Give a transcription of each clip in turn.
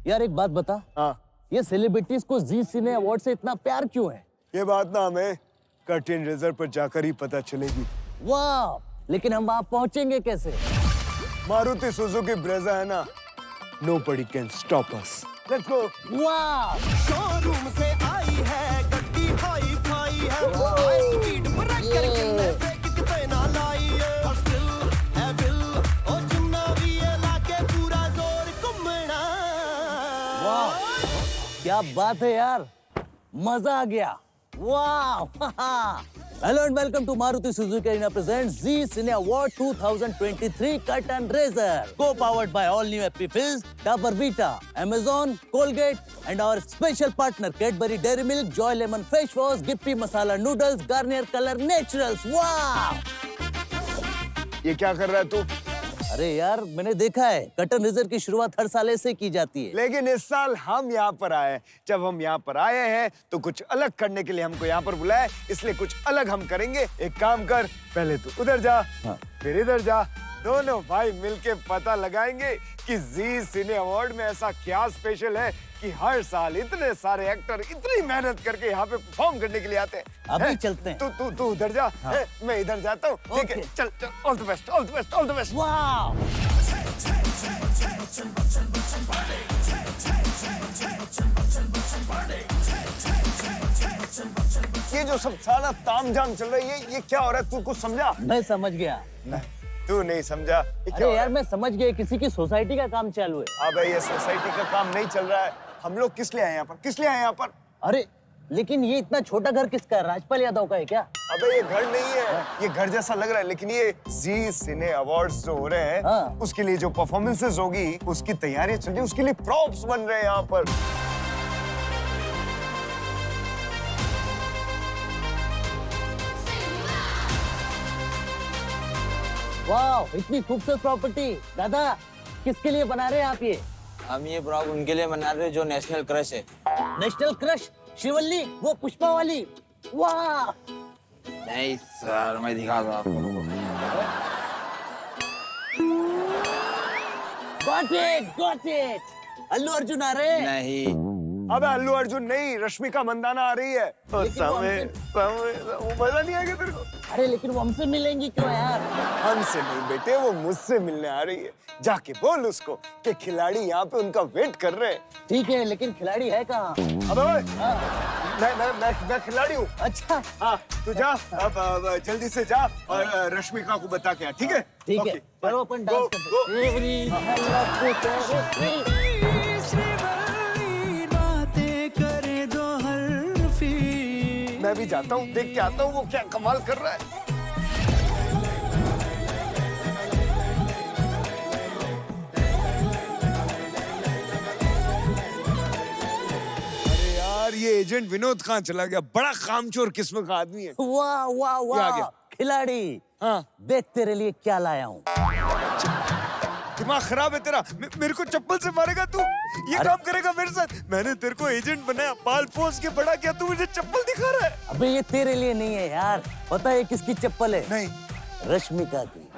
यार एक बात बता, हाँ, ये सेलिब्रिटीज को जी सिने अवार्ड से इतना प्यार क्यों है? ये बात ना हमें कर्टेन रेजर पर जाकर ही पता चलेगी। वाह, लेकिन हम वहां पहुंचेंगे कैसे? मारुति सुजुकी ब्रेजा है ना, nobody can stop us. Let's go. वाह, शोरूम से आई है गड्डी हाई फाई है हाई स्पीड ब्रेकर किन्ने ब्रेक किते ना लाई है हस्टिल है बिल ओ जिन्ना भी ये लाके पूरा जोर घुमना। वाह, क्या बात है यार, मजा आ गया। वाह, hello and welcome to Maruti Suzuki arena presents Zee Cine Award 2023 Curtain Raiser, co-powered by all new Happy Fizz, Dabur Vita, Amazon, Colgate, and our special partner Cadbury Dairy Milk, Joy Lemon Fresh Wash, Gippy Masala Noodles, Garnier Color Naturals। वाह! ये क्या कर रहा है तू? अरे यार, मैंने देखा है कर्टन रेजर की शुरुआत हर साल ऐसे की जाती है। लेकिन इस साल हम यहाँ पर आए हैं। जब हम यहाँ पर आए हैं तो कुछ अलग करने के लिए हमको यहाँ पर बुलाया, इसलिए कुछ अलग हम करेंगे। एक काम कर, पहले तू उधर जा, हाँ। फिर इधर जा, दोनों भाई मिलके पता लगाएंगे कि जी सिने अवार्ड में ऐसा क्या स्पेशल है कि हर साल इतने सारे एक्टर इतनी मेहनत करके यहाँ पे परफॉर्म करने के लिए आते हैं। अभी चलते हैं। तू उधर जा, हाँ। मैं इधर जाता हूँ। ठीक है, ओके। चल चल, all the best, all the best, all the best. वाह! ये जो सब सारा तामझाम चल रहा है, ये क्या हो रहा है? तू कुछ समझा? मैं समझ गया। नहीं, तू नहीं समझा। ये क्या अरे हो रहा यार, है? मैं समझ गया, किसी की सोसाइटी का काम चालू है। अबे ये सोसाइटी का काम नहीं चल रहा है। हम लोग किस लिए आए यहाँ पर? किस लिए आए यहाँ पर? अरे लेकिन ये इतना छोटा घर किसका है? राजपाल यादव का है क्या? अबे ये घर नहीं है, ये घर जैसा लग रहा है, लेकिन ये जी सिने अवार्ड्स जो हो रहे हैं, हाँ। उसके लिए जो परफॉर्मेंसेस होगी, उसकी तैयारी चल रही है, उसके लिए प्रॉप्स बन रहे हैं यहाँ पर। वाह, इतनी खूबसूरत प्रॉपर्टी। दादा, किसके लिए बना रहे हैं आप ये? हम ये ब्लॉग उनके लिए बना रहे हैं जो नेशनल क्रश है। National crush? शिवल्ली, वो पुष्पा वाली? वाह! नहीं सर, मैं दिखा दूं आपको। Got it! अल्लू अर्जुन आ रहे हैं? नहीं, अबे अल्लू अर्जुन नहीं, रश्मिका मंदाना आ रही है। लेकिन वो वो मजा नहीं आएगा तेरे को? अरे लेकिन वो हमसे मिलेंगी क्यों यार? हमसे नहीं बेटे, वो मुझसे मिलने आ रही है। जाके बोल उसको कि खिलाड़ी यहाँ पे उनका वेट कर रहे हैं। ठीक है, लेकिन खिलाड़ी है कहाँ? अबे ओए, हाँ। मैं खिलाड़ी हूँ। अच्छा, हाँ, तू जा, अब जल्दी से जा और रश्मिका को बता के आ, ठीक है? ठीक है। ओके, चलो अपन गो, डांस करते हैं। एवरी मैं भी जाता हूँ, देख के आता हूँ वो क्या कमाल कर रहा है। अरे यार, ये एजेंट विनोद कहाँ चला गया? बड़ा कामचोर किस्म का आदमी है। वाह वाह ये आ वाह, गया। खिलाड़ी। हाँ, देख तेरे लिए क्या लाया हूँ। दिमाग खराब है तेरा। मेरे को चप्पल से मारेगा तू? ये काम करेगा मेरे साथ? मैंने तेरे को एजेंट बनाया, पाल पोस के बड़ा किया, तू मुझे चप्पल दिखा रहा है? अबे ये तेरे लिए नहीं है यार, पता है किसकी चप्पल है? नहीं, रश्मिका की।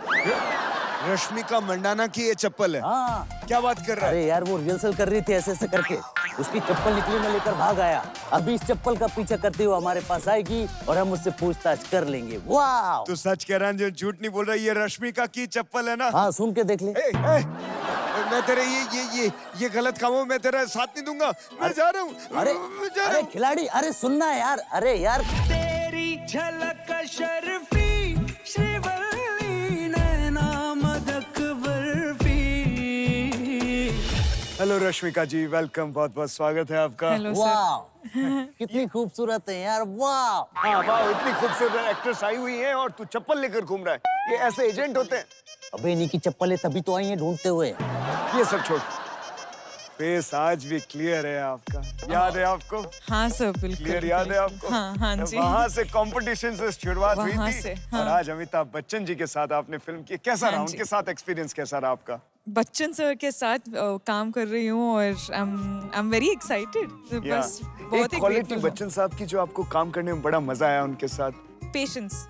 रश्मिका मंडाना की ये चप्पल है। हाँ। क्या बात कर रहा है? अरे यार, वो रिहर्सल कर रही थी ऐसे ऐसे करके, उसकी चप्पल निकली, मैं लेकर भाग आया। अभी इस चप्पल का पीछा करते हुए हमारे पास आएगी और हम उससे पूछताछ कर लेंगे। वाह! तू सच कह रहा है, जो झूठ नहीं बोल रहा? ये रश्मिका की चप्पल है ना? हाँ, सुन के देख ले। मैं तेरे ये गलत कामों में मैं तेरा साथ नहीं दूंगा। मैं जा रहा हूँ। अरे मैं जा रहा अरे हूँ। खिलाड़ी, अरे सुनना यार, अरे यार। तेरी झलक शर्फी श्रीवल्ली नैना मदक बर्फी। हेलो रश्मिका जी, वेलकम, बहुत बहुत स्वागत है आपका। वाह, कितनी खूबसूरत है यार। वाह! हाँ वाह, इतनी खूबसूरत एक्ट्रेस आई हुई है और तू चप्पल लेकर घूम रहा है। ये ऐसे एजेंट होते हैं? अबे इन्हीं की चप्पल है, तभी तो आई है ढूंढते हुए। ये सब छोड़, फेस आज भी क्लियर है आपका। याद है आपको? हाँ सर, बिल्कुल। क्लियर याद है आपको? हाँ हाँ जी। वहाँ से कंपटीशन से शुरुआत हुई वहाँ थी से, और हाँ। आज अमिताभ बच्चन जी के साथ आपने फिल्म की। कैसा रहा? हाँ जी। उनके साथ एक्सपीरियंस कैसा रहा आपका? बच्चन सर के साथ काम कर रही हूँ और आई एम वेरी एक्साइटेड। बस बहुत एक ही क्वालिटी grateful हूँ। बच्चन साहब की जो आपको काम करने में बड़ा मजा आया उनके साथ। पेशेंस,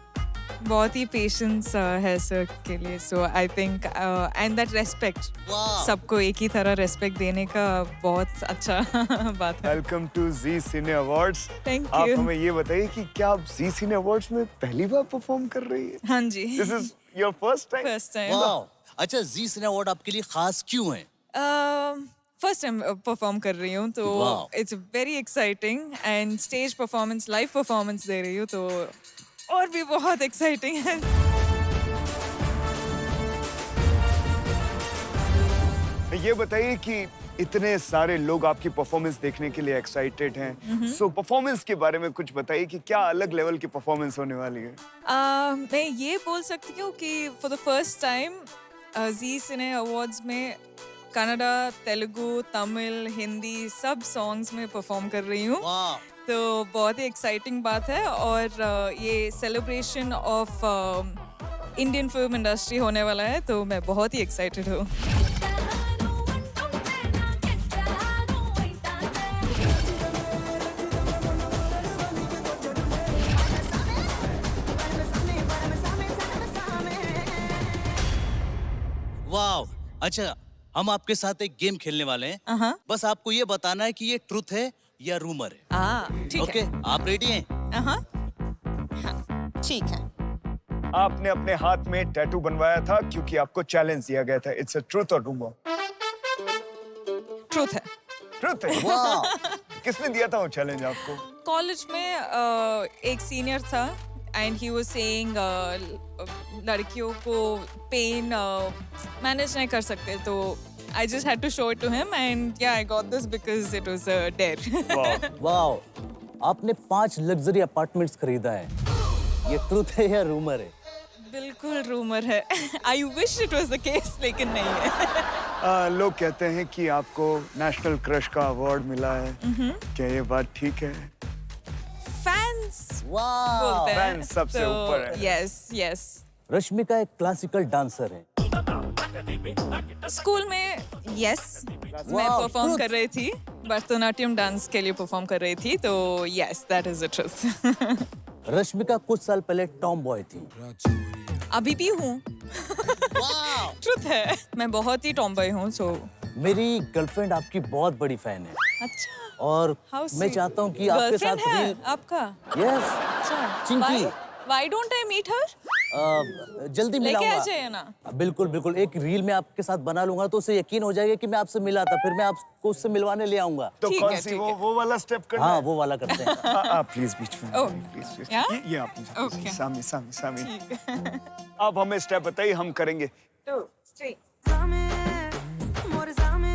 बहुत ही पेशेंस है सर के लिए, so I think and that respect, वाह। सबको एक ही तरह रेस्पेक्ट देने का बहुत अच्छा बात है। Welcome to Zee cine Awards. Thank आप you. हमें ये बताइए कि क्या आप जी सिने अवार्ड्स में पहली बार परफॉर्म कर रही है? हाँ जी, this is your first time? First time. वाह। अच्छा, जी सिने अवार्ड आपके लिए खास क्यों है? फर्स्ट टाइम परफॉर्म कर रही हूँ, तो Wow. It's very exciting, and stage performance, live performance दे रही हूँ, तो और भी बहुत एक्साइटिंग है। ये बताइए कि इतने सारे लोग आपकी परफॉर्मेंस देखने के लिए एक्साइटेड हैं, सो परफॉर्मेंस के बारे में कुछ बताइए कि क्या अलग लेवल की परफॉर्मेंस होने वाली है? मैं ये बोल सकती हूँ कि for the first time Zee cine Awards में कन्नड़ा, तेलुगु, तमिल, हिंदी सब सॉन्ग्स में परफॉर्म कर रही हूँ, वाह। तो बहुत ही एक्साइटिंग बात है। और ये celebration of Indian film industry होने वाला है, तो मैं बहुत ही एक्साइटेड हूँ। वाह। अच्छा, हम आपके साथ एक गेम खेलने वाले हैं। बस आपको ये बताना है कि ये ट्रुथ है या रूमर है। ठीक ओके, है। आप रेडी हैं? ठीक है। आपने अपने हाथ में टैटू बनवाया था क्योंकि आपको चैलेंज दिया गया था। इट्स अ ट्रुथ और रूमर? ट्रूथ है। ट्रुथ है। वाह। किसने दिया था वो चैलेंज आपको? कॉलेज में एक सीनियर था, एंड ही वाज सेइंग लड़कियों को पेन मैनेज नहीं कर सकते, तो I just had to show it to him, and या I got this because it was a dare. वाह। वाह। आपने 5 लग्जरी अपार्टमेंट्स खरीदा है, ये ट्रुथ है या रूमर है? बिल्कुल रूमर है। I wish it was the case, लेकिन नहीं है। लोग कहते हैं कि आपको नेशनल क्रश का अवार्ड मिला है, क्या ये बात ठीक है? फैंस वाह। बोलते हैं, Fans सबसे ऊपर है। Yes yes. रश्मिका एक क्लासिकल डांसर है। स्कूल में यस मैं Wow, परफॉर्म truth. कर रही थी, भरतनाट्यम डांस के लिए परफॉर्म कर रही थी, तो yes that is the truth. Rashmika कुछ साल पहले टॉम बॉय थी। अभी भी हूँ। वाह। ट्रुथ है, मैं बहुत ही टॉम्बॉय हूँ, सो मेरी गर्लफ्रेंड आपकी बहुत बड़ी फैन है, अच्छा। और How मैं sweet. चाहता हूँ कि आपके साथ Girlfriend है रील। आपका? यस। अच्छा। Chinki. Why don't I meet her? जल्दी लेके आ मिलाऊंगा। जाइए ना। बिल्कुल बिल्कुल, एक रील में आपके साथ बना लूंगा, तो उसे यकीन हो जाएगा कि मैं आपसे मिला था, फिर मैं आपको उससे मिलवाने ले आऊंगा। तो ठीक कौन है, सी ठीक वो है। वो वाला स्टेप करना हाँ, है? वो वाला करते हैं। प्लीज बीच में। Oh. Please Yeah? ये आप मुझे Okay. सामी सामी सामी। ठीक है। आप हमें स्टेप बताइए, हम करेंगे। 2 3 सामे मोर सामे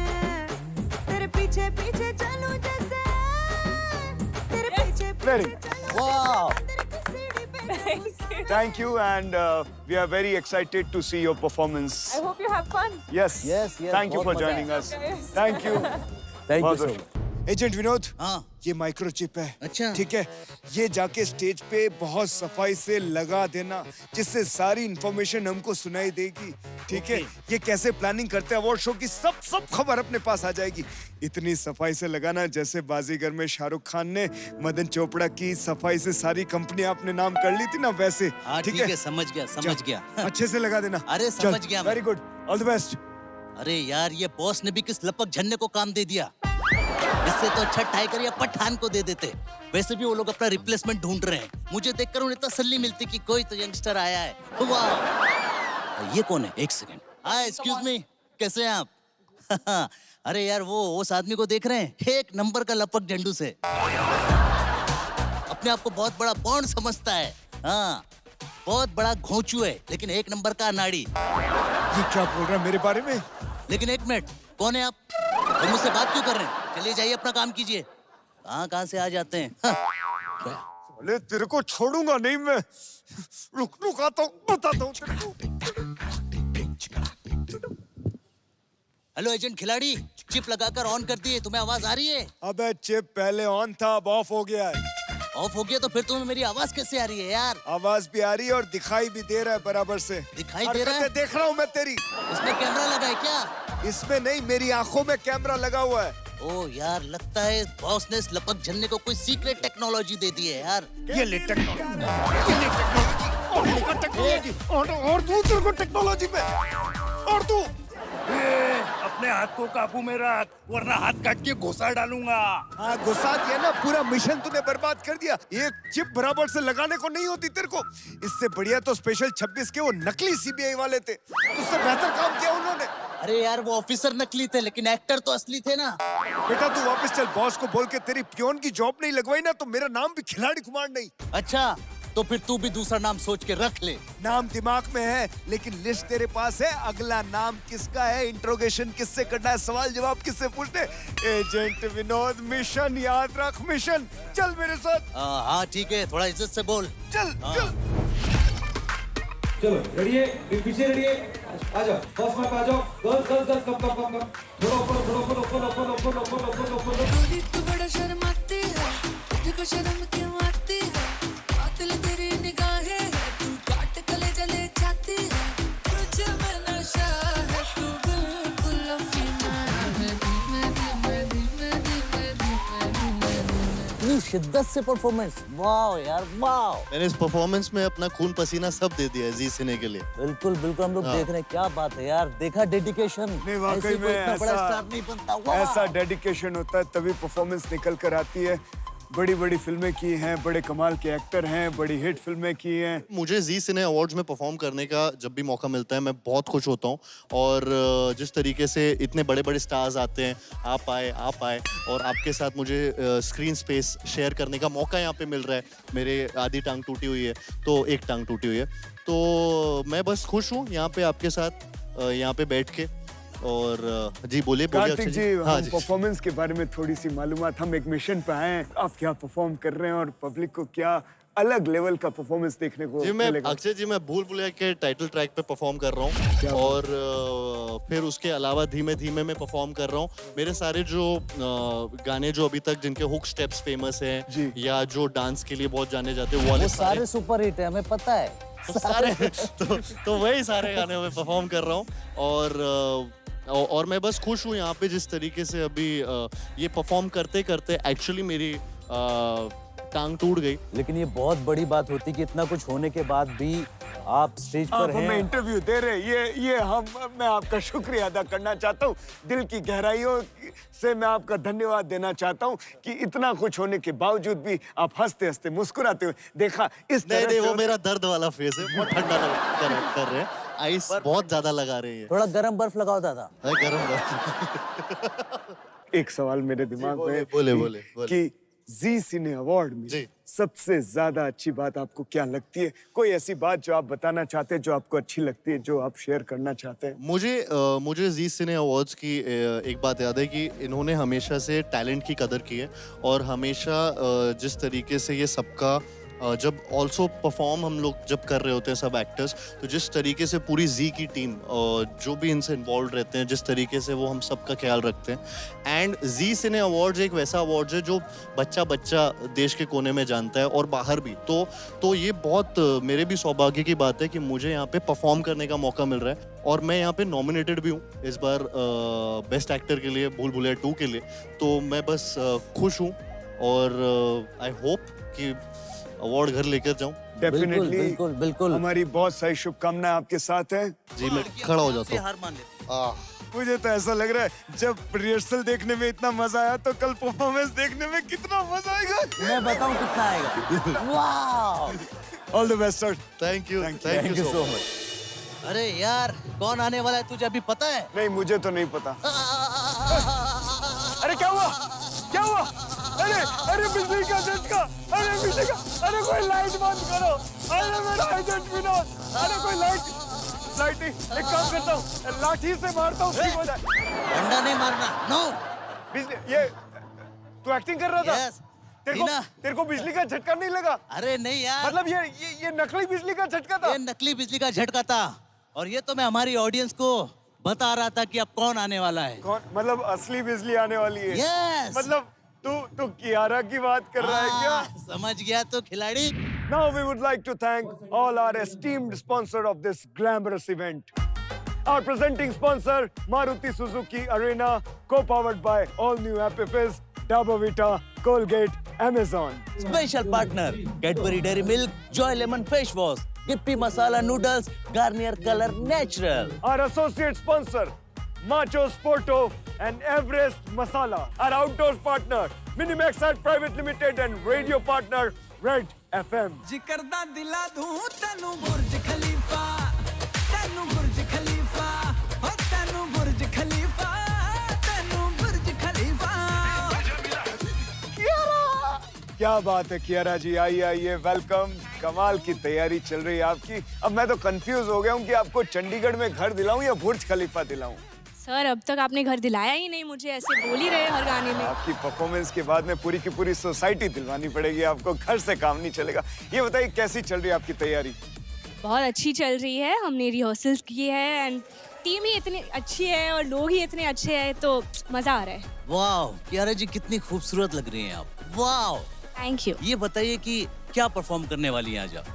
तेरे पीछे पीछे चलूं जैसे तेरे पीछे Very पीछे good. चलूं वाह। तेरे की सीढ़ी पे Thank you, and we are very excited to see your performance. I hope you have fun. Yes. Yes, yes, Thank you बहुत for मजा joining आया। us. Yes. Thank you. Thank you बहुत सो बहुत। मच। एजेंट विनोद, हाँ। ये microchip है। अच्छा। ठीक है, ये जाके स्टेज पे बहुत सफाई से लगा देना, जिससे सारी इंफॉर्मेशन हमको सुनाई देगी। ठीक है, ये कैसे प्लानिंग करते हैं अवार्ड शो की, सब खबर अपने पास आ जाएगी। इतनी सफाई से लगाना जैसे बाजीगर में शाहरुख खान ने मदन चोपड़ा की सफाई से सारी कंपनी अपने नाम कर ली थी ना, वैसे। हाँ ठीक है, समझ गया समझ गया। अच्छे से लगा देना। अरे, समझ गया मैं। Very good, all the best. अरे यार, ये बॉस ने भी किस लपक झन्ने को काम दे दिया। इससे तो अच्छा टाइगर या पठान को दे देते। वैसे भी वो लोग अपना रिप्लेसमेंट ढूंढ रहे हैं। मुझे देखकर उन्हें तसल्ली मिलती कि कोई तो यंगस्टर आया है। वाह। ये कौन है? एक सेकंड। हाय, एक्सक्यूज मी, कैसे हैं आप? अरे यार, वो उस आदमी को देख रहे हैं, एक नंबर का लपक झंडू से। अपने आप को बहुत बड़ा बॉन्ड समझता है। हाँ, बहुत बड़ा घोंचू है, लेकिन एक नंबर का अनाड़ी। ये क्या बोल रहा है मेरे बारे में? लेकिन एक मिनट, कौन है आप? और मुझसे बात क्यों कर रहे हैं? चलिए जाइए, अपना काम कीजिए। कहाँ से आ जाते हैं? हाँ। अरे तेरे को छोड़ूंगा नहीं मैं। रुक आता हूँ, बताता हूँ तेरे को। हेलो एजेंट खिलाड़ी, चिप लगाकर ऑन कर दिए, तुम्हें आवाज आ रही है? अबे चिप पहले ऑन था, अब ऑफ हो गया है। ऑफ हो गया तो फिर तुम्हें मेरी आवाज कैसे आ रही है यार? आवाज भी आ रही है और दिखाई भी दे रहा है बराबर से। दिखाई दे रहा है? हरकतें देख रहा हूँ मैं तेरी। इसमें कैमरा लगा है क्या? इसमें नहीं, मेरी आंखों में कैमरा लगा हुआ है। ओ यार, लगता है बॉस ने इस लपक झन्ने को कोई सीक्रेट टेक्नोलॉजी दे दी है यार। ये ले टेक्नोलॉजी। टेक्नोलॉजी और तू तेरे को टेक्नोलॉजी पे और तू अपने हाथ को काबू में रख वरना हाथ काट के घुसा डालूंगा। हाँ घुसा दिया ना, पूरा मिशन तूने बर्बाद कर दिया। एक चिप बराबर से लगाने को नहीं होती तेरे को। इससे बढ़िया तो स्पेशल 26 के वो नकली सीबीआई वाले थे, उससे बेहतर काम किया उन्होंने। अरे यार वो ऑफिसर नकली थे लेकिन एक्टर तो असली थे ना। बेटा तू वापस चल, बॉस को बोल के तेरी पियोन की जॉब नहीं लगवाई ना तो मेरा नाम भी खिलाड़ी कुमार नहीं। अच्छा तो फिर तू भी दूसरा नाम सोच के रख ले। नाम दिमाग में है लेकिन लिस्ट तेरे पास है। अगला नाम किसका है, इंट्रोगेशन किससे करना है, सवाल जवाब किससे पूछने। एजेंट विनोद, मिशन याद रख, मिशन। चल मेरे साथ। हाँ ठीक है, थोड़ा इज्जत से बोल। चल चल। चलो रेडी है, पीछे रेडी है, आ जाओ बस में आ जाओ। गर्ल्स कम गोरी तू बड़ा शर्माती है, तुझको शर्म क्यों आती है? कातिल तेरी निगाहें है, तू काट कले जले जाती है। तुझ में नशा है, तू बिल्कुल अफीना है। धीमे इतनी शिद्दत से परफॉर्मेंस, वाह यार वाह। मैंने इस परफॉर्मेंस में अपना खून पसीना सब दे दिया है जी सिने के लिए। बिल्कुल बिल्कुल, हम लोग देख रहे हैं। क्या बात है यार, देखा डेडिकेशन। नहीं वाकई में इतना बड़ा स्टार नहीं बनता। वाह। ऐसा डेडिकेशन होता है तभी परफॉर्मेंस निकल कर आती है। बड़ी बड़ी फिल्में की हैं, बड़े कमाल के एक्टर हैं, बड़ी हिट फिल्में की हैं। मुझे जी सिने अवार्ड्स में परफॉर्म करने का जब भी मौका मिलता है मैं बहुत खुश होता हूँ। और जिस तरीके से इतने बड़े बड़े स्टार्स आते हैं, आप आए और आपके साथ मुझे स्क्रीन स्पेस शेयर करने का मौका यहाँ पे मिल रहा है। मेरे आधी टांग टूटी हुई है तो एक टांग टूटी हुई है, तो मैं बस खुश हूँ यहाँ पे आपके साथ यहाँ पे बैठ के। और जी बोलिए कार्तिक जी, हाँ हम जी। परफॉर्मेंस के बारे में थोड़ी सी मालूमात, हम एक मिशन पे आए हैं, आप क्या परफॉर्म कर रहे हैं और पब्लिक को क्या अलग लेवल का परफॉर्मेंस देखने को जी मैं मिलेगा? अक्षय जी, मैं भूल भुलैया के टाइटल ट्रैक पे परफॉर्म कर रहा हूँ और फिर उसके अलावा धीमे धीमे मैं परफॉर्म कर रहा हूँ। मेरे सारे जो गाने जो अभी तक जिनके हुक स्टेप्स फेमस जी। हैं या जो डांस के लिए बहुत जाने जाते हैं वो वाले वो सारे सुपर हिट है, हमें पता है। सारे तो वही सारे गाने में परफॉर्म कर रहा हूँ। और मैं बस खुश हूँ यहाँ पे जिस तरीके से अभी ये परफॉर्म करते करते एक्चुअली मेरी टांग टूट गई। लेकिन ये बहुत बड़ी बात होती कि इतना कुछ होने के बाद भी आप स्टेज आप पर हमें हैं। इंटरव्यू दे रहे हैं, मैं आपका शुक्रिया अदा करना चाहता हूँ। दिल की गहराइयों से मैं आपका धन्यवाद देना चाहता हूँ कि इतना कुछ होने के बावजूद भी आप हंसते हंसते मुस्कुराते हुए देखा। इस नहीं तरह नहीं, से वो मेरा दर्द वाला फेस है, बहुत ठंडा कर रहे हैं, आइस बहुत ज्यादा लगा रही है। थोड़ा गर्म बर्फ लगाओ दादा। गरम एक सवाल मेरे दिमाग में बोले। कि जी सिने अवार्ड में जी। सबसे ज्यादा अच्छी बात आपको क्या लगती है? कोई ऐसी बात जो आप बताना चाहते हैं, जो आपको अच्छी लगती है, जो आप शेयर करना चाहते हैं? मुझे जी सिने अवार्ड्स की एक बात याद है कि इन्होंने हमेशा से टैलेंट की कदर की है और हमेशा जिस तरीके से ये सबका जब ऑल्सो परफॉर्म हम लोग जब कर रहे होते हैं सब एक्टर्स, तो जिस तरीके से पूरी जी की टीम जो भी इनसे इन्वॉल्व रहते हैं, जिस तरीके से वो हम सबका ख्याल रखते हैं। एंड जी सिने अवार्ड्स एक वैसा अवार्ड है जो बच्चा देश के कोने में जानता है और बाहर भी। तो ये बहुत मेरे भी सौभाग्य की बात है कि मुझे यहाँ पे परफॉर्म करने का मौका मिल रहा है और मैं यहाँ पे नॉमिनेटेड भी हूँ इस बार बेस्ट एक्टर के लिए, भूल भुलैया 2 के लिए। तो मैं बस खुश हूँ और आई होप कि अवार्ड घर लेकर जाऊं। डेफिनेटली, बिल्कुल बिल्कुल। हमारी बहुत सारी शुभकामनाएं आपके साथ हैं। जी मैं खड़ा हो जाता हूँ। हार मान लेते। मुझे तो ऐसा लग रहा है जब रिहर्सल देखने में इतना मजा आया तो कल परफॉर्मेंस देखने में कितना मजा आएगा। मैं बताऊं कितना आएगा। वाह। All the best sir. Thank you so much. अरे यार कौन आने वाला है तुझे अभी पता है? नहीं मुझे तो नहीं पता। अरे क्या हुआ? क्या हुआ? अरे बिजली का झटका! अरे बिजली का! अरे कोई लाइट बंद करो! अरे मेरा एजेंट विनोद! अरे कोई लाइट नहीं, एक काम करता हूँ, लाठी से मारता हूँ, ठीक हो जाए। डंडा नहीं मारना। नो। बिजली ये तू एक्टिंग कर रहा था? यस। तेरे को बिजली का झटका नहीं लगा? अरे नहीं यार, मतलब ये नकली बिजली का झटका था? ये नकली बिजली का झटका था और ये तो मैं हमारी ऑडियंस को बता रहा था कि अब कौन आने वाला है। कौन? मतलब असली बिजली आने वाली है? यस। मतलब तू कियारा की बात कर रहा है क्या? समझ गया तो खिलाड़ी। Now we would like to thank all our esteemed sponsor of this glamorous event. Our presenting sponsor, Maruti Suzuki Arena, co-powered by all new Apifizz, Dabur Vita, Colgate, Amazon. Special partner Cadbury dairy milk, Joy lemon face wash, Gippy masala noodles, Garnier colour natural. Our associate sponsor, Macho Sporto and Everest Masala. Our outdoors partner, Minimax Art Private Limited and radio partner, Red FM. जिकर दा दिला दूं तेनू बुर्ज खलीफा, तेनू बुर्ज खलीफा, ओ तेनू बुर्ज खलीफा, तेनू बुर्ज खलीफा। क्या बात है कियारा जी, आइए आइए, वेलकम। कमाल की तैयारी चल रही है आपकी। अब मैं तो कंफ्यूज हो गया हूँ कि आपको चंडीगढ़ में घर दिलाऊं या बुर्ज खलीफा दिलाऊं। सर अब तक आपने घर दिलाया ही नहीं मुझे, ऐसे बोल ही रहे हर गाने में। आपकी परफॉर्मेंस के बाद में पूरी की पूरी सोसाइटी दिलवानी पड़ेगी आपको, घर से काम नहीं चलेगा। ये बताइए कैसी चल रही है आपकी तैयारी? बहुत अच्छी चल रही है, हमने रिहर्सल्स किए हैं एंड टीम ही इतनी अच्छी है और लोग ही इतने अच्छे हैं, तो मजा आ रहा है। वाह कियारा जी, कितनी खूबसूरत लग रही हैं आप। वाह, थैंक यू। ये बताइए कि क्या परफॉर्म करने वाली हैं आज आप?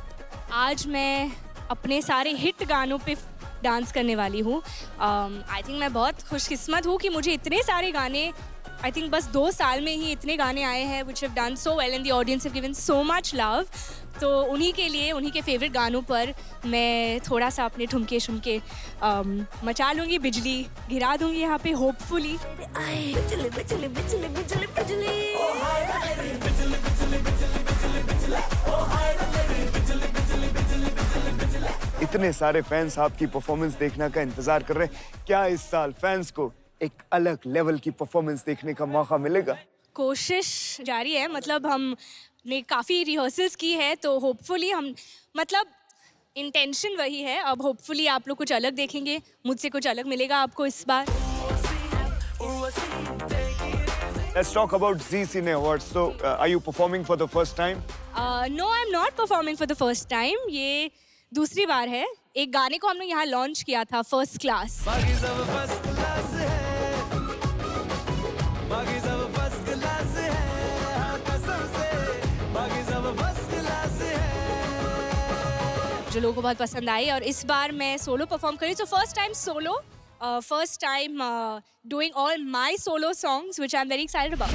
आज मैं अपने सारे हिट गानों पे डांस करने वाली हूँ। आई थिंक मैं बहुत खुशकिस्मत हूँ कि मुझे इतने सारे गाने, आई थिंक बस 2 साल में ही इतने गाने आए हैं which have done so well and the audience have given so much love. तो उन्हीं के लिए, उन्हीं के फेवरेट गानों पर मैं थोड़ा सा अपने ठुमके शुमके मचा लूँगी, बिजली गिरा दूँगी यहाँ पे होपफुली। बिजली बिजली बिजली बिजली बिजली इतने सारे फैंस आपकी परफॉर्मेंस देखने का इंतजार कर रहे हैं। क्या इस साल फैंस को एक अलग लेवल की परफॉर्मेंस देखने का मौका मिलेगा? कोशिश जारी है, मतलब हमने काफ़ी रिहर्सल्स की है, तो होपफुली हम, मतलब इंटेंशन वही है। अब होपफुली आप लोग कुछ अलग देखेंगे, मुझसे कुछ अलग मिलेगा आपको इस बार। Let's talk about Zee Cine Awards. So, are you performing for the first time? No, I'm not performing for the first time. ये दूसरी बार है। एक गाने को हमने यहाँ लॉन्च किया था, फर्स्ट क्लास। बाकी सब फर्स्ट क्लास है, बाकी सब फर्स्ट क्लास है, हाँ कसम से, बाकी सब फर्स्ट क्लास है। जो लोगों को बहुत पसंद आई और इस बार मैं सोलो परफॉर्म करी। So first time solo, first time doing all my solo songs which I am very excited about.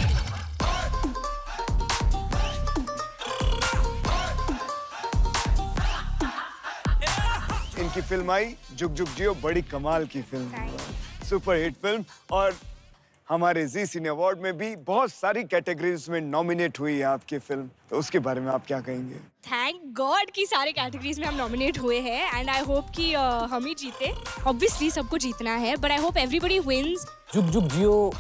इनकी फिल्म आई जुग जुग जियो, बड़ी कमाल की फिल्म, सुपर हिट फिल्म, और हमारे जी सिने अवार्ड में भी बहुत सारी कैटेगरीज में नॉमिनेट हुई है आपकी फिल्म, तो उसके बारे में आप क्या कहेंगे? थैंक गॉड कि सारे कैटेगरीज में हम नॉमिनेट हुए हैं एंड आई होप कि हम ही जीते। ऑब्वियसली सबको जीतना है, but I hope everybody wins. जुग जुग जियो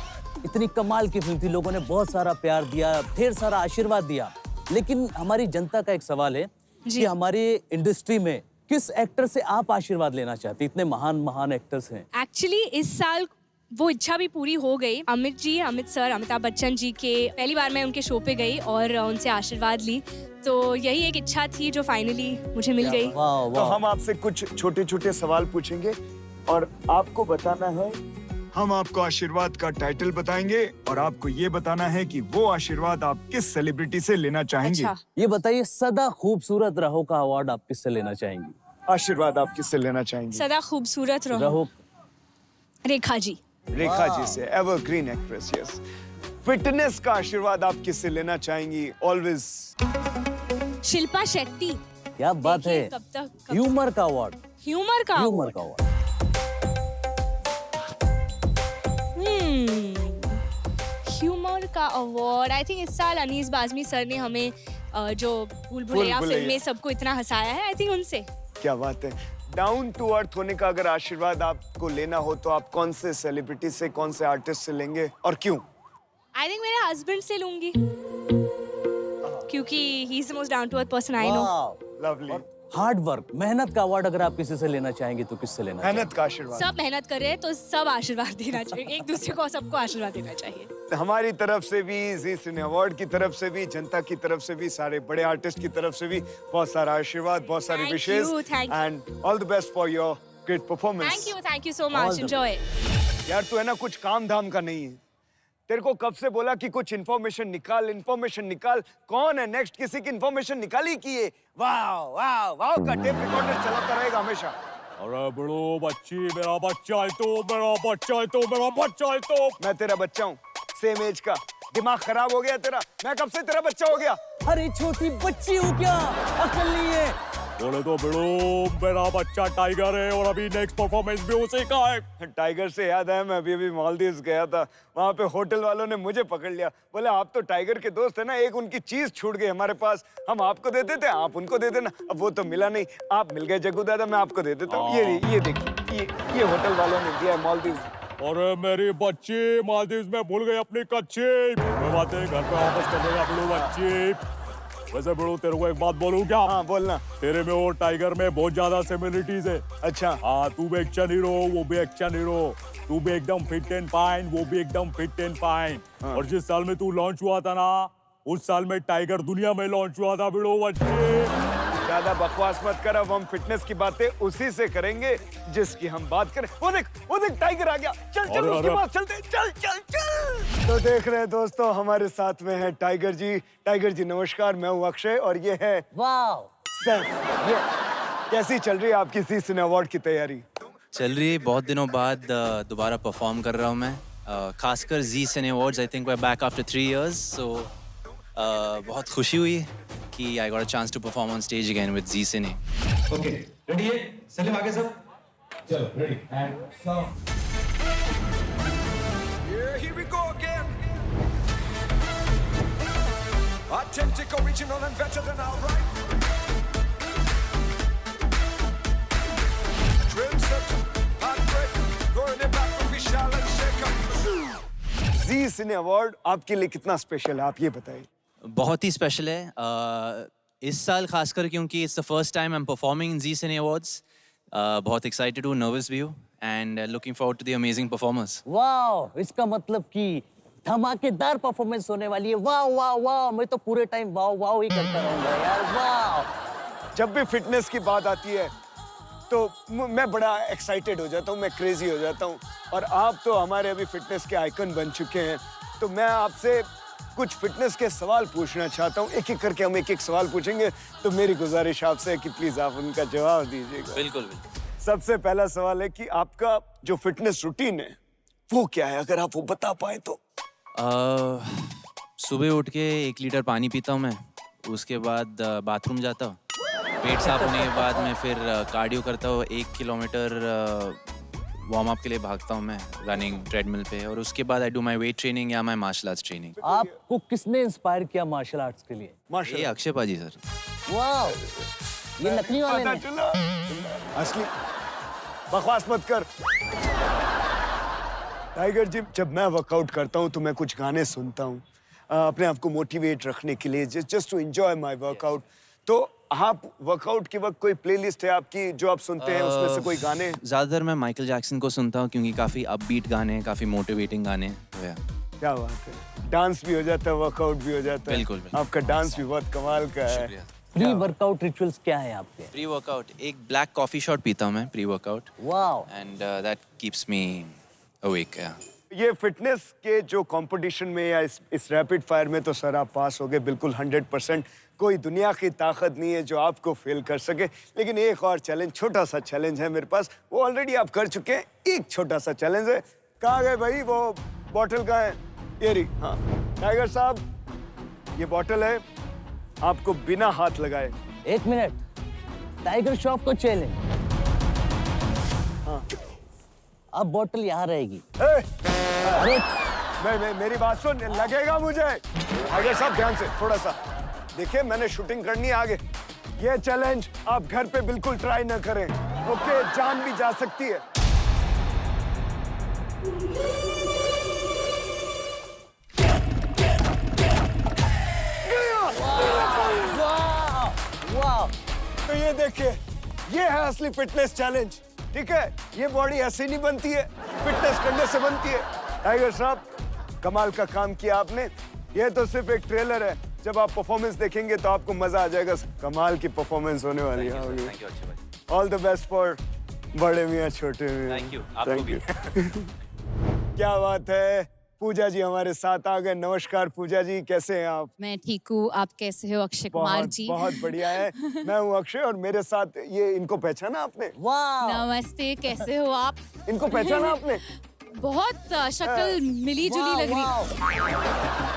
इतनी कमाल की फिल्म थी, लोगों ने बहुत सारा प्यार दिया, ढेर सारा आशीर्वाद दिया, लेकिन हमारी जनता का एक सवाल है कि हमारी इंडस्ट्री में किस एक्टर से आप आशीर्वाद लेना चाहते? इतने महान महान एक्टर्स हैं। एक्चुअली इस साल वो इच्छा भी पूरी हो गई। अमित सर, अमिताभ बच्चन जी के पहली बार मैं उनके शो पे गई और उनसे आशीर्वाद ली, तो यही एक इच्छा थी जो फाइनली मुझे मिल गई। तो हम आपसे कुछ छोटे छोटे सवाल पूछेंगे और आपको बताना है, हम आपको आशीर्वाद का टाइटल बताएंगे और आपको ये बताना है कि वो आशीर्वाद आप किस सेलिब्रिटी से लेना चाहेंगे। अच्छा। ये बताइए, सदा खूबसूरत रहो का अवार्ड आप किससे लेना चाहेंगी? आशीर्वाद आप किससे लेना चाहेंगे? सदा खूबसूरत रहो। रेखा जी। रेखा जी से, एवरग्रीन एक्ट्रेस, यस। फिटनेस का आशीर्वाद आप किससे लेना चाहेंगी? ऑलवेज शिल्पा शेट्टी। क्या बात है। कब तक ह्यूमर का अवार्ड। ह्यूमर का अवार्ड। ह्यूमर का अवार्ड आई थिंक इस साल अनीस बाज़मी सर ने हमें जो भूल भुलैया फिल्म में सबको इतना हंसाया है, आई थिंक उनसे। क्या बात है। डाउन टू अर्थ होने का अगर आशीर्वाद आपको लेना हो तो आप कौन से सेलिब्रिटी से, कौन से आर्टिस्ट से लेंगे और क्यों? आई थिंक मेरे हस्बैंड से लूंगी, क्योंकि he is the most down to earth person I know. Lovely. Hard work, मेहनत का अवार्ड अगर आप किसी से लेना चाहेंगे तो किससे लेना? मेहनत का आशीर्वाद। सब मेहनत कर रहे हैं तो सब आशीर्वाद देना चाहिए, एक दूसरे को सबको आशीर्वाद देना चाहिए। हमारी तरफ से भी, जी सिने अवार्ड की तरफ से भी, जनता की तरफ से भी, सारे बड़े आर्टिस्ट की तरफ से भी बहुत सारा आशीर्वाद, बहुत सारी wishes and all the best for your great performance. Thank you so much, enjoy. यार तू है ना कुछ काम धाम का नहीं है, तेरे को कब से बोला कि कुछ इन्फॉर्मेशन निकाल। कौन है नेक्स्ट? किसी की इन्फॉर्मेशन निकाली की है? वाह वाह वाह का टेप रिकॉर्डर चलाता रहेगा हमेशा। अरे बड़ो बच्ची, मेरा बच्चा है तो मैं तेरा बच्चा हूँ, सेम एज का। दिमाग खराब हो गया तेरा? मैं कब से तेरा बच्चा हो गया? अरे छोटी बच्ची हूँ क्या? अकल नहीं है। बोले तो बिड़ो, मेरा बच्चा टाइगर है और अभी नेक्स्ट परफॉर्मेंस भी उसी का है। टाइगर से याद है, मैं अभी मालदीव्स गया था, वहाँ पे होटल वालों ने मुझे पकड़ लिया। बोले आप तो टाइगर के दोस्त है ना, एक उनकी चीज छूट गई हमारे पास, हम आपको देते थे, आप उनको दे देना। अब वो तो मिला नहीं, आप मिल गए जग्गू दादा, मैं आपको दे देता हूँ। ये देखिए, ये होटल वालों ने दिया है मालदीव्स। और मेरी बच्ची मालदीव्स में भूल गई अपनी कच्ची। मैं बातें घर पे वापस कर देगा बिड़ो बच्ची। वैसे बिड़ो तेरे को एक बात बोलूं क्या? हाँ बोलना। तेरे में और टाइगर में बहुत ज्यादा सिमिलरिटीज है। अच्छा। हाँ, तू भी एक्शन हीरो, वो भी एक्शन हीरो। तू भी एकदम फिट एंड फाइन, वो भी एकदम फिट एंड फाइन। और जिस साल में तू लॉन्च हुआ था ना, उस साल में टाइगर दुनिया में लॉन्च हुआ था बिड़ो बच्चे। ज्यादा बकवास मत कर, अब हम फिटनेस की बातें उसी से करेंगे जिसकी हम बात करें। वो देख टाइगर आ गया। चल उसके पास चलते, चल। तो देख रहे हैं दोस्तों, हमारे साथ में है टाइगर जी। टाइगर जी नमस्कार, मैं हूँ अक्षय और ये है वाओ सर। ये कैसी चल रही है आपकी जी सिने अवार्ड की तैयारी? चल रही है, बहुत दिनों बाद दोबारा परफॉर्म कर रहा हूँ मैं, खासकर जी सिने awards. I think we are back after 3 years, so बहुत खुशी हुई कि I got a chance to perform on stage again with Zee cine. Okay ready है? सलीम आगे सब, चलो ready and sound. Here we go again. Authentic, original, and better than our right. Trendsetter, heartbreaker, going it back with Vishal and Shaker. Zee Cine award आपके लिए कितना special है, आप ये बताइए। बहुत ही स्पेशल है इस साल, खासकर क्योंकि it's the first time I am performing in Zee cine Awards. बहुत एक्साइटेड हूँ, नर्वस भी हूँ, and looking forward to the amazing performers. Wow, इसका मतलब कि धमाकेदार परफॉर्मेंस होने वाली है। वाओ वाओ वाओ, मैं तो पूरे टाइम वाओ वाओ ही करता रहूंगा यार। वाओ, जब भी फिटनेस की बात आती है तो मैं बड़ा एक्साइटेड हो जाता हूँ, मैं क्रेजी हो जाता हूँ। और आप तो हमारे अभी फिटनेस के आइकन बन चुके हैं, तो मैं आपसे कुछ फिटनेस के सवाल पूछना चाहता हूँ। एक एक करके हम एक सवाल पूछेंगे, तो मेरी गुजारिश आपसे है कि प्लीज आप उनका जवाब दीजिएगा। बिल्कुल बिल्कुल। सबसे पहला सवाल है कि आपका जो फिटनेस रूटीन है वो क्या है, अगर आप वो बता पाए तो। सुबह उठ के 1 लीटर पानी पीता हूँ मैं, उसके बाद बाथरूम जाता हूँ, पेट साफ होने के बाद मैं फिर कार्डियो करता हूँ। 1 किलोमीटर वार्म अप के लिए भागता हूँ मैं रनिंग ट्रेडमिल पे, और उसके बाद I do my weight training या माय मार्शल आर्ट्स ट्रेनिंग। आपको किसने इंस्पायर किया मार्शल आर्ट्स के लिए? ये अक्षय पाजी सर। वाओ, ये नकली वाले पता ने? चला असली। बकवास मत कर टाइगर जी। जब मैं वर्कआउट करता हूँ तो मैं कुछ गाने सुनता हूँ अपने आप को मोटिवेट रखने के लिए, just to enjoy my workout. तो आप वर्कआउट के वक्त कोई प्लेलिस्ट है आपकी जो आप सुनते हैं, उसमें से कोई गाने? ज़्यादातर मैं माइकल जैक्सन को सुनता हूँ, क्योंकि काफ़ी अपबीट गाने हैं, काफ़ी मोटिवेटिंग गाने हैं। तो या क्या बात है, डांस भी हो जाता है, वर्कआउट भी हो जाता है। बिल्कुल, बिल्कुल। आपका डांस भी बहुत कमाल का है। शुक्रिया। प्री वर्कआउट रिचुअल्स क्या है आपके? प्री वर्कआउट एक ब्लैक कॉफी शॉट पीता हूँ मैं pre workout, wow, and that keeps me awake. ये फिटनेस के जो कंपटीशन में या इस रैपिड फायर में तो सर आप पास हो गए बिल्कुल 100%। कोई दुनिया की ताकत नहीं है जो आपको फेल कर सके। लेकिन एक और चैलेंज, छोटा सा चैलेंज है मेरे पास, वो ऑलरेडी आप कर चुके हैं। एक छोटा सा चैलेंज है। कहाँ गए भाई वो बॉटल? कहाँ है? ये रही। हाँ टाइगर साहब, ये बॉटल है, आपको बिना हाथ लगाए। 1 मिनट, टाइगर श्रॉफ को चैलेंज। हाँ अब बॉटल यहाँ रहेगी। अरे मेरी बात सुन, लगेगा मुझे। टाइगर साहब ध्यान से, थोड़ा सा देखिए, मैंने शूटिंग करनी है आगे। ये चैलेंज आप घर पे बिल्कुल ट्राई ना करें, ओके? जान भी जा सकती है। वाओ, तो ये देखिए, ये है असली फिटनेस चैलेंज, ठीक है? ये बॉडी ऐसे नहीं बनती है, फिटनेस करने से बनती है। टाइगर साहब कमाल का काम किया आपने। ये तो सिर्फ एक ट्रेलर है, जब आप परफॉर्मेंस देखेंगे तो आपको मजा आ जाएगा। कमाल की परफॉर्मेंस होने वाली है। ऑल द बेस्ट फॉर बड़े मियाँ छोटे मियाँ। थैंक यू, आपको भी। क्या बात है, पूजा जी हमारे साथ आ गए। नमस्कार पूजा जी, कैसे हैं आप? मैं ठीक हूँ, आप कैसे हो अक्षय कुमार जी? बहुत बढ़िया है। मैं हूँ अक्षय और मेरे साथ ये, इनको पहचाना आपने? वाओ, नमस्ते, कैसे हो आप? इनको पहचाना आपने? बहुत शक्ल मिली जुली लग रही है।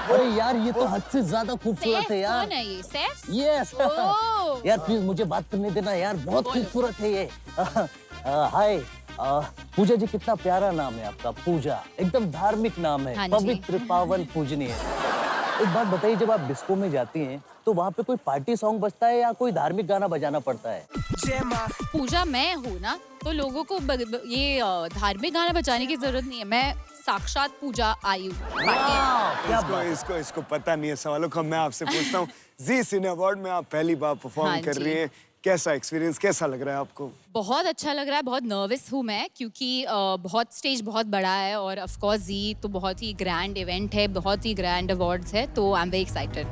अरे यार ये तो हद से ज्यादा खूबसूरत है यार। कौन है ये? सैफ? Yes oh. यार प्लीज मुझे बात करने देना यार, बहुत खूबसूरत है ये। हाय पूजा जी, कितना प्यारा नाम है आपका, पूजा। एकदम धार्मिक नाम है, हाँ जी। पवित्र पावन पूजनीय। एक बात बताइए, जब आप डिस्को में जाती हैं तो वहाँ पे कोई पार्टी सॉन्ग बजता है या कोई धार्मिक गाना बजाना पड़ता है? पूजा मैं हूँ ना, तो लोगों को ये धार्मिक गाना बजाने की जरूरत नहीं है। मैं साक्षात पूजा आई हूँ। इसको पता नहीं है सवालों का। मैं आपसे पूछता हूँ, जी सिने अवार्ड में आप पहली बार परफॉर्म हाँ कर रही हैं, कैसा एक्सपीरियंस, कैसा लग रहा है आपको? बहुत अच्छा लग रहा है। बहुत नर्वस हूँ मैं, क्योंकि बहुत स्टेज बहुत बड़ा है और ऑफ कोर्स जी तो बहुत ही ग्रैंड इवेंट है, बहुत ही ग्रैंड अवार्ड्स है, तो आई एम वेरी एक्साइटेड।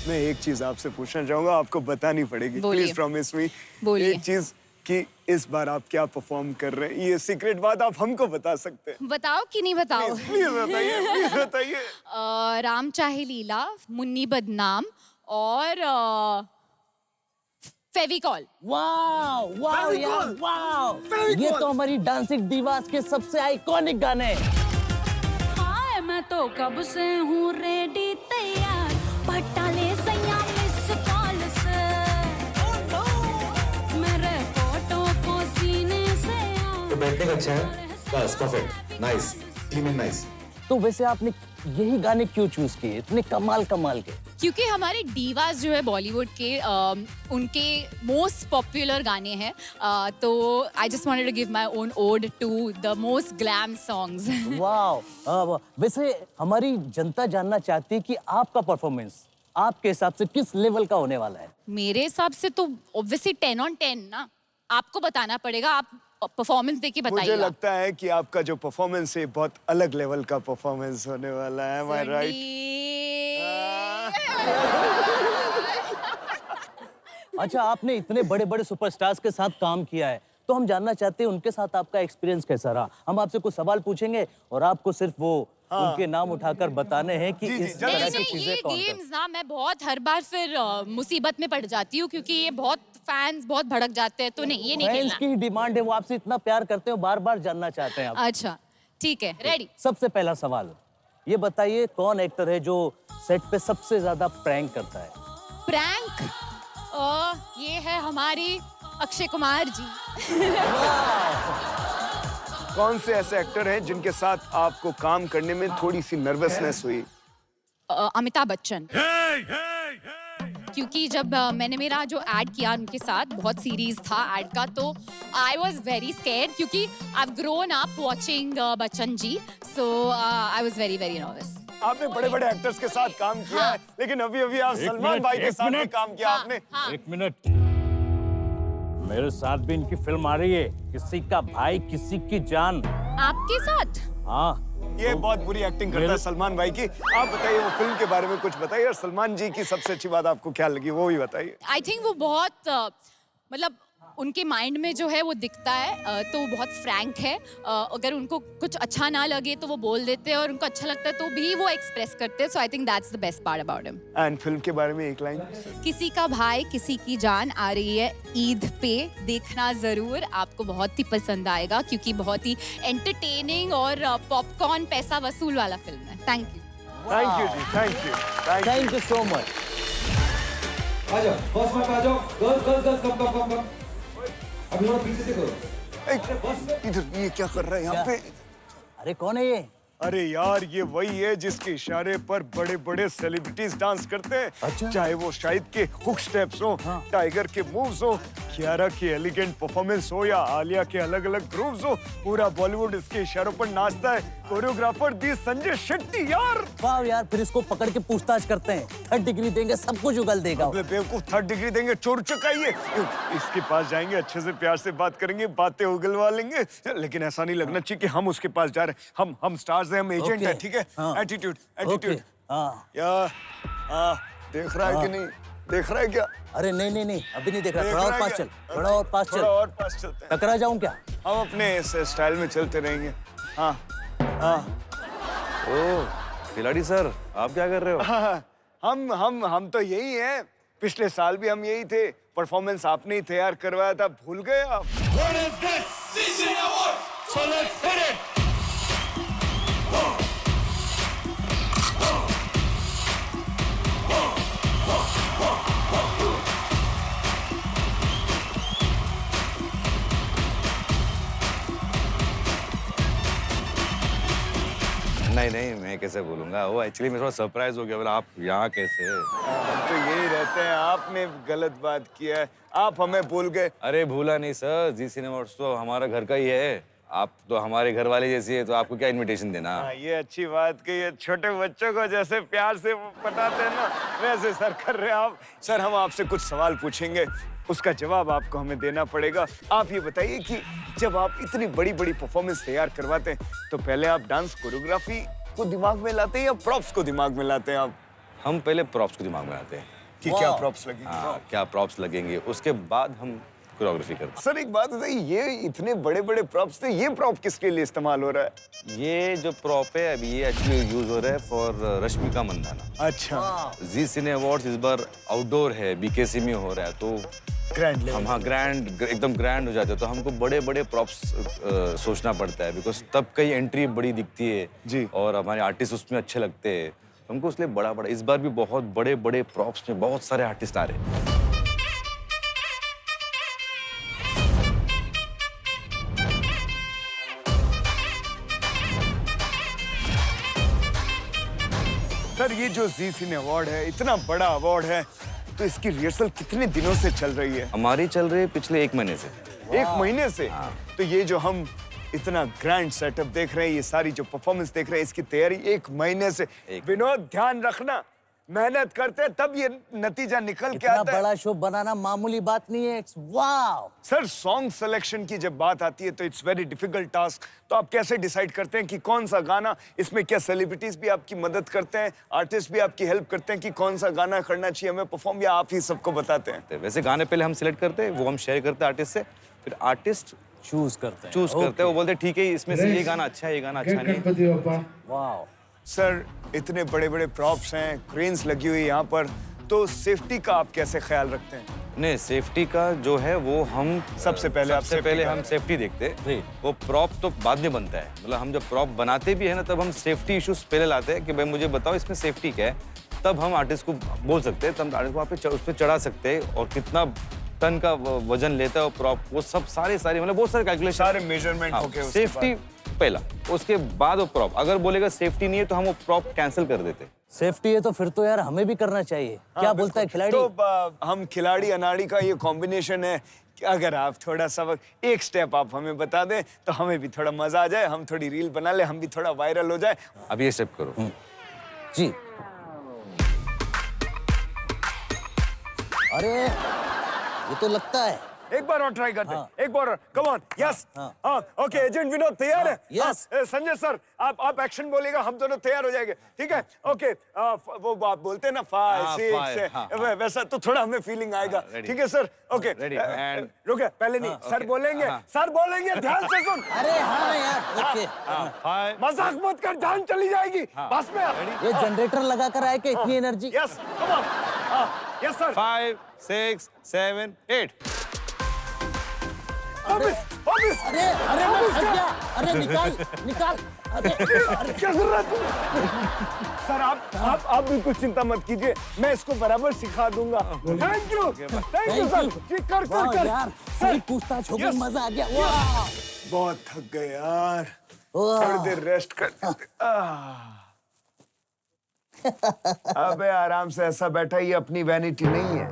मैं एक चीज आपसे पूछना चाहूंगा, आपको बतानी पड़ेगी, प्लीज प्रॉमिस मी। एक चीज कि इस बार आप क्या परफॉर्म कर रहे हैं, ये सीक्रेट बात आप हमको बता सकते हैं? बताओ कि नहीं बताओ? प्लीज बताइए, प्लीज बताइए। राम चाहे लीला, मुन्नी बदनाम और फेविकॉल। वाओ वाओ यार वाओ, ये तो हमारी डांसिंग दीवास के सबसे आइकॉनिक गाने। हाय मैं तो कब से हूँ रेडी तैयार, पटाले सैया मिस कॉल से, मेरे फोटो को सीने से तो बैठने का अच्छा है, बस perfect, nice, clean and nice. तो वैसे आपने यही गाने क्यों चूज किए, इतने कमाल कमाल के? क्योंकि हमारे डीवास जो है बॉलीवुड के, उनके मोस्ट पॉपुलर गाने हैं, तो I just wanted to give my own ode to the most glam songs. Wow, वैसे हमारी जनता जानना चाहती है कि आपका परफॉर्मेंस आपके हिसाब से किस लेवल का होने वाला है? मेरे हिसाब से तो ऑब्वियसली 10 on 10 ना, आपको बताना पड़ेगा, आप परफॉर्मेंस देके बताइए। मुझे लगता है कि आपका जो परफॉर्मेंस है बहुत अलग लेवल का परफॉर्मेंस होने वाला है। Am I right? अच्छा, आपने इतने बड़े बड़े सुपरस्टार्स के साथ काम किया है, तो हम जानना चाहते हैं उनके साथ आपका एक्सपीरियंस कैसा रहा। हम आपसे कुछ सवाल पूछेंगे और आपको सिर्फ वो उनके नाम उठाकर बताने हैं कि इस तरह की चीजें कौन ये गेम्स ना मैं बहुत हर बार फिर मुसीबत में पड़ जाती हूँ, क्योंकि ये बहुत फैंस बहुत भड़क जाते हैं, तो नहीं, ये नहीं फैंस खेलना। की डिमांड है, वो आपसे इतना प्यार करते हैं, बार बार जानना चाहते हैं आप। अच्छा ठीक है, रेडी। सबसे पहला सवाल ये बताइए, कौन एक्टर है जो सेट पे सबसे ज्यादा प्रैंक करता है? प्रैंक? ये है हमारी अक्षय कुमार जी। कौन से ऐसे एक्टर हैं जिनके साथ आपको काम करने में थोड़ी सी नर्वसनेस हुई? अमिताभ बच्चन। क्योंकि जब मैंने मेरा जो एड किया उनके साथ, बहुत सीरीज था एड का, तो आई वॉज वेरी स्केर्ड, क्योंकि I have grown up watching Bachchan ji, so I was very very nervous. आपने बड़े बड़े एक्टर्स के साथ काम किया है, लेकिन अभी अभी आप सलमान भाई के साथ भी काम किया आपने। एक मिनट, मेरे साथ भी इनकी फिल्म आ रही है, किसी का भाई किसी की जान। आपके साथ? हाँ, ये बहुत बुरी एक्टिंग करता है सलमान भाई की। आप बताइए, वो फिल्म के बारे में कुछ बताइए, और सलमान जी की सबसे अच्छी बात आपको क्या लगी वो भी बताइए। आई थिंक वो बहुत मतलब उनके माइंड में जो है वो दिखता है, तो वो बहुत फ्रैंक है। अगर उनको कुछ अच्छा ना लगे तो वो बोल देते हैं, और उनको अच्छा लगता है तो भी वो एक्सप्रेस करते हैं। So I think that's the best part about him. And film के बारे में एक लाइन। किसी का भाई किसी की जान आ रही है ईद पे, देखना जरूर, आपको बहुत ही पसंद आएगा, क्योंकि बहुत ही एंटरटेनिंग और पॉपकॉर्न पैसा वसूल वाला फिल्म है। Thank you. थैंक यू जी, thank you, thank you so much. आ जाओ, बस में आ जाओ, गर्ल्स कम। अभी थोड़ा पीछे से करो। इधर ये क्या कर रहा है यहाँ पे? अरे कौन है ये? अरे यार, ये वही है जिसके इशारे पर बड़े बड़े सेलिब्रिटीज डांस करते हैं। अच्छा? चाहे वो शाहिद के हुक स्टेप्स हो, टाइगर के मूव्स हो, कियारा की एलिगेंट परफॉर्मेंस हो, या आलिया के अलग अलग ग्रूव्स हो, पूरा बॉलीवुड इसके इशारों पर नाचता है। कोरियोग्राफर दी संजय शेट्टी यार। वाह यार, फिर इसको पकड़ के पूछताछ करते हैं, 3rd डिग्री देंगे, सब कुछ उगल देगा। अबे बेवकूफ, 3rd डिग्री देंगे, चोर चकाइए। इसके पास जाएंगे, अच्छे से प्यार से बात करेंगे, बातें उगलवा लेंगे, लेकिन ऐसा नहीं लगना चाहिए कि हम उसके पास जा रहे हैं। हम स्टार्स हैं, हम एजेंट हैं, ठीक है? एटीट्यूड। या देख रहा है कि नहीं? देख रहा है क्या? अरे नहीं, अभी नहीं देख रहा। थोड़ा और पास चल, थोड़ा और पास चल। थोड़ा और पास चलते हैं। टकरा जाऊं क्या? हम अपने स्टाइल में चलते रहेंगे। हाँ। ओह खिलाड़ी सर, आप क्या कर रहे हो? हम तो यही हैं, पिछले साल भी हम यही थे, परफॉर्मेंस आपने ही तैयार करवाया था, भूल गए आप? नहीं, मैं कैसे बोलूंगा, वो एक्चुअली मैं थोड़ा सरप्राइज हो गया, बोला आप यहाँ कैसे? हम तो यही रहते हैं, आपने गलत बात किया है, आप हमें भूल गए। अरे भूला नहीं सर, जी सिनेमा तो हमारा घर का ही है, आप तो हमारे घर वाले जैसी है, तो आपको क्या इनविटेशन देना? ये अच्छी बात कही है, छोटे बच्चों को जैसे प्यार से पटाते हैं ना, वैसे सर कर रहे हैं आप। सर हम आपसे कुछ सवाल पूछेंगे, उसका जवाब आपको हमें देना पड़ेगा। आप ये बताइए कि जब आप इतनी बड़ी बड़ी परफॉर्मेंस तैयार करवाते हैं, तो पहले आप डांस कोरियोग्राफी को दिमाग में लाते हैं या प्रॉप्स को दिमाग में लाते हैं आप? हम पहले प्रॉप्स को दिमाग में आते हैं कि क्या प्रॉप्स लगेंगे? हाँ, क्या प्रॉप्स लगेंगे, उसके बाद हम कोरियोग्राफी करते हैं। सर एक बात बताइए, ये इतने बड़े बड़े प्रॉप्स थे, ये प्रॉप किसके लिए इस्तेमाल हो रहा है? ये जो प्रॉप है अभी ये एक्चुअली यूज हो रहा है फॉर रश्मिका मंदाना। अच्छा। जी सिने अवार्ड्स इस बार आउटडोर है, बीकेसी में हो रहा है, तो ग्रैंड हम हाँ ग्रैंड एकदम ग्रैंड हो जाते हैं, तो हमको बड़े बड़े प्रॉप्स सोचना पड़ता है, बिकॉज तब कई एंट्री बड़ी दिखती है जी, और हमारे आर्टिस्ट उसमें अच्छे लगते हैं, हमको इसलिए बड़ा इस बार भी बहुत बड़े बड़े प्रॉप्स में बहुत सारे आर्टिस्ट आ रहे हैं। सर ये जो जी सिने अवार्ड है, इतना बड़ा अवार्ड है, तो इसकी रिहर्सल कितने दिनों से चल रही है? हमारी चल रही है पिछले 1 महीने से। 1 महीने से? तो ये जो हम इतना ग्रैंड सेटअप देख रहे हैं, ये सारी जो परफॉर्मेंस देख रहे हैं, इसकी तैयारी 1 महीने से। विनोद ध्यान रखना, मेहनत करते हैं तब ये नतीजा निकल के आता है। बड़ा शो बनाना मामूली बात नहीं है। वाव! सर सॉन्ग सिलेक्शन की जब बात आती है तो इट्स वेरी डिफिकल्ट टास्क। तो आप कैसे डिसाइड करते हैं कि कौन सा गाना, इसमें क्या सेलिब्रिटीज भी आपकी मदद करते हैं, आर्टिस्ट भी आपकी हेल्प करते हैं कि कौन सा गाना करना चाहिए हमें परफॉर्म, या आप ही सबको बताते हैं? वैसे गाने पहले हम सिलेक्ट करते हैं, वो हम शेयर करते हैं आर्टिस्ट से, फिर आर्टिस्ट चूज करते हैं, वो बोलते हैं ठीक है इसमें से ये गाना अच्छा है, ये गाना अच्छा नहीं। वाह सर, इतने बड़े बड़े प्रॉप्स हैं, क्रेन्स लगी हुई यहाँ पर, तो सेफ्टी का आप कैसे ख्याल रखते हैं? नहीं, सेफ्टी का जो है वो हम सबसे पहले हम सेफ्टी देखते हैं, वो प्रॉप तो बाद में बनता है, मतलब हम जब प्रॉप बनाते भी है ना, तब हम सेफ्टी इश्यूज पहले लाते हैं कि भाई मुझे बताओ इसमें सेफ्टी क्या है, तब हम आर्टिस्ट को बोल सकते हैं, तब आर्टिस्ट को वहाँ पे उस पर चढ़ा सकते हैं, और कितना टन का वजन लेता है वो प्रॉप, वो सब सारे मतलब बहुत सारे कैलकुलेशन, सारे मेजरमेंट होके सेफ्टी पहला, उसके बाद वो प्रॉप। अगर बोलेगा सेफ्टी नहीं है तो हम वो प्रॉप कैंसिल कर देते। सेफ्टी है तो फिर तो यार हमें भी करना चाहिए। क्या बोलता है खिलाड़ी? तो हम खिलाड़ी अनाड़ी का ये कॉम्बिनेशन है कि अगर आप थोड़ा सा एक स्टेप आप हमें बता दें तो हमें भी थोड़ा मजा आ जाए, हम थोड़ी रील बना ले, हम भी थोड़ा वायरल हो जाए। अब ये स्टेप करो। जी। अरे ये तो लगता है। एक बार और ट्राई करते हैं, एक बार और, कम ऑन, यस, हाँ, ओके, एजेंट विनोद तैयार है? यस। संजय सर आप एक्शन बोलेगा, हम दोनों तैयार हो जाएंगे, ठीक है? ओके, वो आप बोलते हैं ना 5 6, वैसा तो थोड़ा हमें फीलिंग आएगा, ठीक है सर? ओके, रुके, पहले नहीं, सर बोलेंगे, सर बोलेंगे, ध्यान से सुन। अरे हाँ यार, ओके, मजाक मत कर, जान चली जाएगी, बस में। ये जनरेटर लगा कर आए कि इतनी energy? Yes, come on, yes sir. 5 6 7 8। अरे मैं फंस गया। अरे निकाल। अरे क्या कर रहा तू? सर आप भी कुछ चिंता मत कीजिए, मैं इसको बराबर सिखा दूंगा। Thank you sir. कर यार, सही पूछताछ हो गई, मजा आ गया। वाह, बहुत थक गए यार, थोड़ी देर रेस्ट कर। अबे आराम से ऐसा बैठा, ये अपनी वैनिटी नहीं है।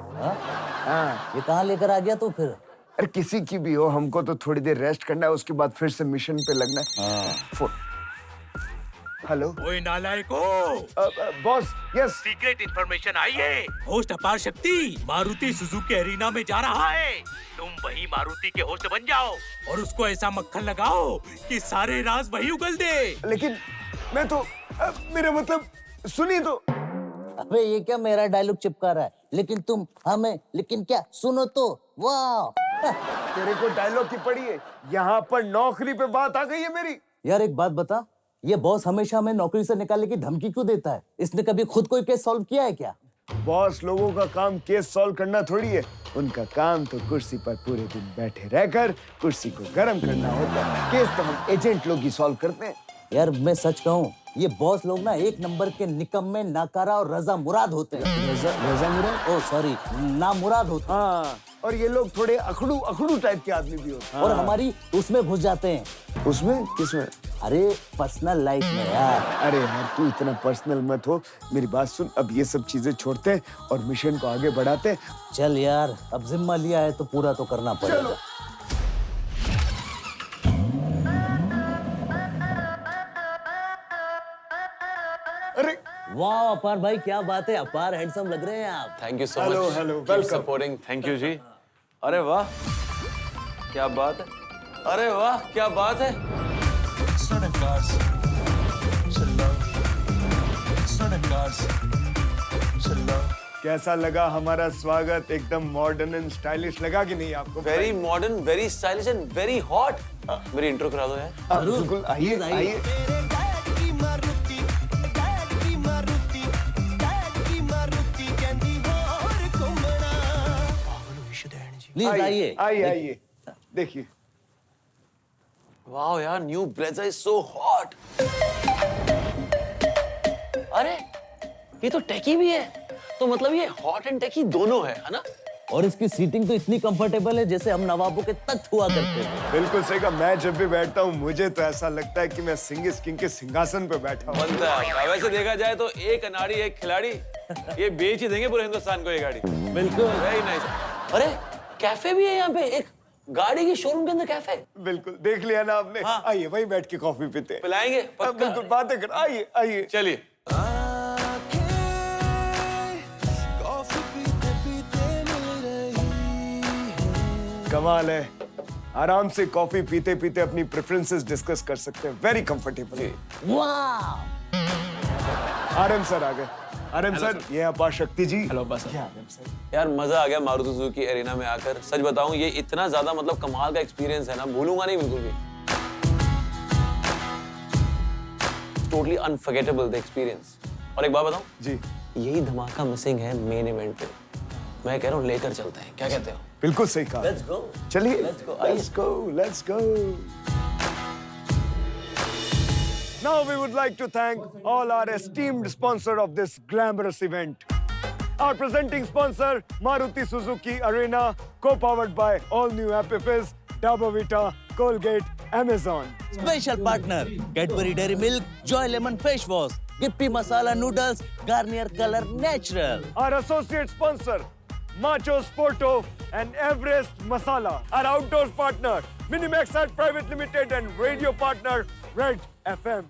हाँ, ये कहाँ लेकर आ गया तू फिर? अरे किसी की भी हो, हमको तो थोड़ी देर रेस्ट करना है, उसके बाद फिर से मिशन पे लगना है। Phone, hello. ओए नालायको, बॉस, यस। सीक्रेट इंफॉर्मेशन आई है। होस्ट अपार शक्ति मारुति सुजुकी एरिना में जा रहा है। तुम वही मारुति के होस्ट बन जाओ और उसको ऐसा मक्खन लगाओ कि सारे राज वही उगल दे। लेकिन मैं तो मेरा मतलब सुनिए तो। अबे ये क्या मेरा डायलॉग चिपका रहा है? लेकिन तुम हमें, लेकिन क्या, सुनो तो। वाह, तेरे को डायलॉग की पड़ी है, यहाँ पर नौकरी पे बात आ गई है मेरी। यार एक बात बता, ये बॉस हमेशा हमें नौकरी से निकालने की धमकी क्यों देता है? इसने कभी खुद कोई केस सॉल्व किया है क्या? बॉस लोगों का काम केस सॉल्व करना थोड़ी है, उनका काम तो कुर्सी पर पूरे दिन बैठे रहकर कुर्सी को गर्म करना होता है। केस तो हम एजेंट लोग ही सॉल्व करते हैं। यार मैं सच कहूँ, ये बॉस लोग ना एक नंबर के निकम्मे, नाकारा और रजा मुराद होते हैं। रजा मुराद? ओ सॉरी, ना मुराद होते हैं। हाँ, और ये लोग थोड़े अखड़ू टाइप के आदमी भी होते हैं। और हमारी उसमें घुस जाते हैं। उसमें? किसमें? अरे पर्सनल लाइफ में यार। अरे यार तू इतना पर्सनल मत हो, मेरी बात सुन, अब ये सब चीजें छोड़ते हैं और मिशन को आगे बढ़ाते हैं। चल यार, अब जिम्मा लिया है तो पूरा तो करना पड़ेगा। अरे वाह अपार भाई, क्या बात है, अपार हैंडसम लग रहे हैं आप। Thank you so hello much. Hello, Keep welcome. Supporting. Thank you जी। अरे वाह, क्या बात है। अरे वाह, क्या बात है। कैसा लगा हमारा स्वागत? एकदम मॉडर्न एंड स्टाइलिश लगा कि नहीं आपको? Very modern, very stylish and very hot. मेरी इंट्रो करा दो यार। बिल्कुल, आइए आइए। प्लीज आइए। आइए देखिए। वाह यार, new blazer is so hot. अरे ये तो टेकी भी है, तो मतलब ये हॉट एंड टेकी दोनों है ना? और इसकी सीटिंग तो इतनी कंफर्टेबल है जैसे हम नवाबों के तख्त हुआ करते थे। बिल्कुल सही कहा। मैं जब भी बैठता हूँ मुझे तो ऐसा लगता है कि मैं सिंगिस किंग के सिंहासन पे बैठा हूँ। बनता है। वैसे देखा जाए तो एक अनाड़ी एक खिलाड़ी, ये बेच ही देंगे पूरे हिंदुस्तान को ये गाड़ी। बिल्कुल। Very nice. अरे कैफे भी है यहाँ पे, एक गाड़ी की शोरूम के अंदर कैफे। बिल्कुल, देख लिया ना आपने? हाँ। आइए वहीं बैठ के कॉफी पीते हैं। पिलाएंगे पक्का। बिल्कुल, बातें कर। आइए आइए। चलिए। कमाल है, आराम से कॉफी पीते पीते अपनी प्रेफरेंसेस डिस्कस कर सकते हैं। Very comfortable. वाह। आरएम सर आ गए। आरएम सर, ये अपार शक्ति जी। हेलो बस यार, मजा आ गया मारुति सुजुकी एरिना में आकर। सच बताऊं, ये इतना ज्यादा मतलब कमाल का एक्सपीरियंस है ना, भूलूंगा नहीं बिल्कुल भी। Totally unforgettable the experience. और एक बात बताऊं जी, यही धमाका मिसिंग है मेन इवेंट पे। मैं कह रहा हूँ लेकर चलते हैं, क्या कहते हो? बिल्कुल सही कहा। Let's go. चलिए, Let's go. let's go. Now we would like to thank all our esteemed sponsor of this glamorous event. Our presenting sponsor, Maruti Suzuki Arena, co-powered by all new Happy Fizz, Dabur Vita, Colgate, Amazon. Special partner Cadbury dairy milk, Joy lemon face wash, Gippy masala noodles, Garnier colour natural. Our associate sponsor, Macho Sporto and Everest Masala. Our outdoors partner, Minimax Art Private Limited and radio partner, Red FM.